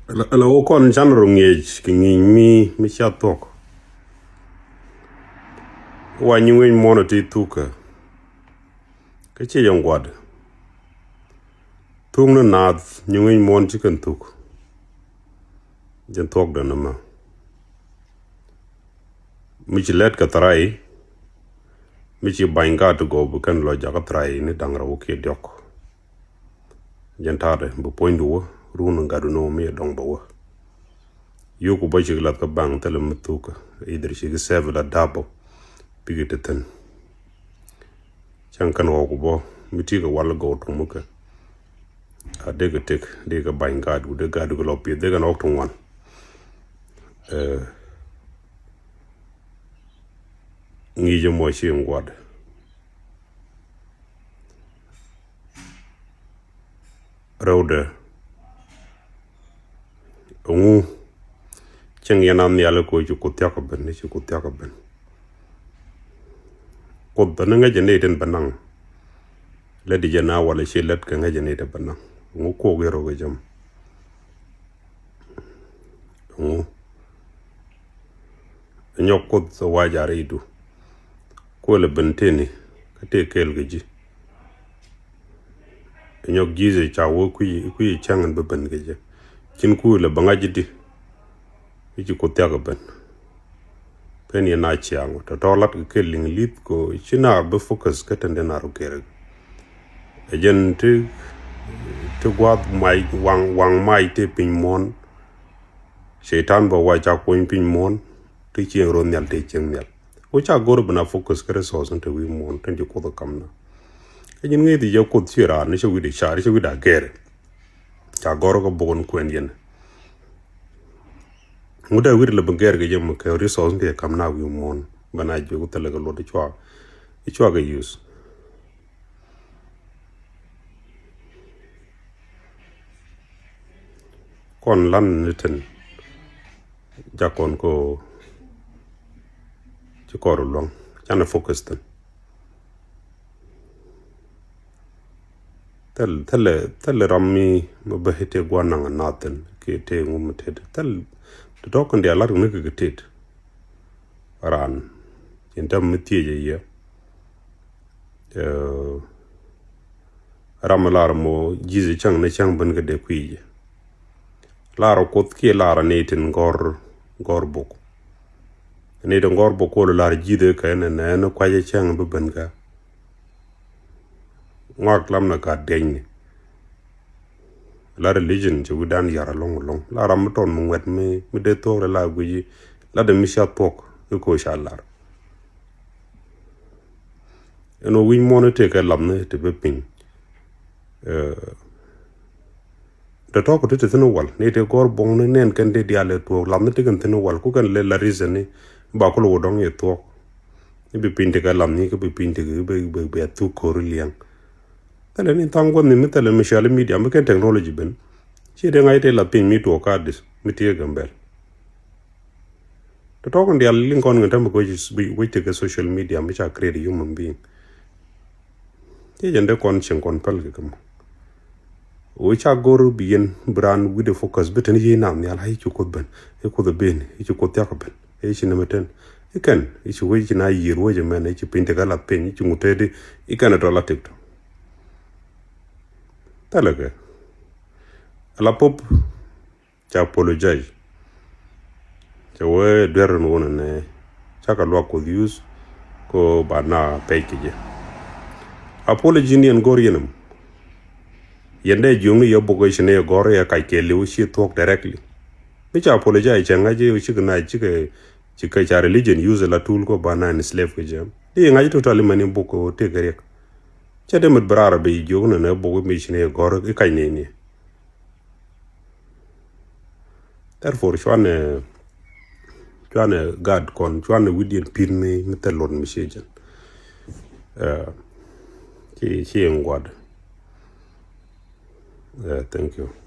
la o kon chanro ngej ki mi cha tok wa nywen mono ti tuka ke che yong gwad tung na nywen mon chi kan tuk jen tok da na ma mi chi let ka trai mi chi banga to go bu kan lo ja ka trai ni dangra o ke dok jen tade bu poindu runu ngadu no mi dong bo yoku ba chi lat ka bang tele mutuka idri chi ke sevela dabo pigiteten chankan wo bo miti ka wal go to muka a de tek de ka banga du de gadu lo pi de ga nok to wan ngi je mo chi ngwad rode ngu cheng yanam ni ala ko ju ko tya ka ben ni ko tya ka ben ko ben nga je ne den banang le di jana wala shi let ka nga je ne de banang ngu ko ge ro ge jam ngu nyok ko so wa jare du ko le benteni ka te kel ge ji nyok gize cha wo ku changan be ben ge je kin ku le banga ji di ji ko tya ka ben pen ye na chiang to tolat ke ling lit ko china be focus ka tende na ro kere ejen te gwad mai wang mai te pin mon shaitan bo wa cha ko pin mon te chi ro nyal te cheng nyal o cha gor bna focus kare so son te wi mon te ko do kamna ejen ngi di yo ko tira ni sho wi de shari sho wi da kere cha gor ko bon ko yen muda wir le banger ge jëm ke resource ke kam na wi mon bana jogu tele ga lo de chwa ga use kon lan niten jakon ko ci koru long chana focus ten tel rammi mo bahete gwana nga naten ke te ngum ted tel to dokon dia lar ne ke ted ran intam mitie ye ramalar mo jize chang ne chang ban ga de kuije lara kot ke lara netin gor bok ne de gor bok ko lara jide ka ne kwaje chang be ban ga ngak lam na ka deñ la religion je wudan yara long la ram ton mu wet mi de to la guji la de mi sha pok ko sha lar eno wi monete ka lam ne te be pin de to ko te no wal ne te gor bong ne nen kan de diale to lam ne te kan te no wal ku kan le la reason ni ba ko lo dong ye to ni be pin te ka lam ni ko be pin te be tu ko liang tele ni tango ni metele social media me ken technology ben chi de ngai te la pin mi to ka dis mi te gambel to talk on the link on ngam ko we take social media me cha create human being te jende kon chen kon pal ke kam o cha goru bien brand with the focus beten yi nam ni al hay ci ko ben e ko de ben e ci ko ta ko ben e ci na meten e kan e ci we ci na yir wo je men e ci pin te ka la pen ci mutede e kan to la tiktok talaga la pop cha apologize cha we deron wona ne cha ka lo ko use ko bana pekije apology ni en gor yenum yende jungi yo bogo shine gor ya kai ke liu shi talk directly mi cha apologize cha ngaje shi na chi ka cha religion use la tool ko bana ni slave ke jam di ngaje totally mani boko te gere cha de mat brara be jogna na bogo mi shine gor e kai ne therefore chwane god kon chwane widien pirme metelon mi shejan ki ngwad thank you.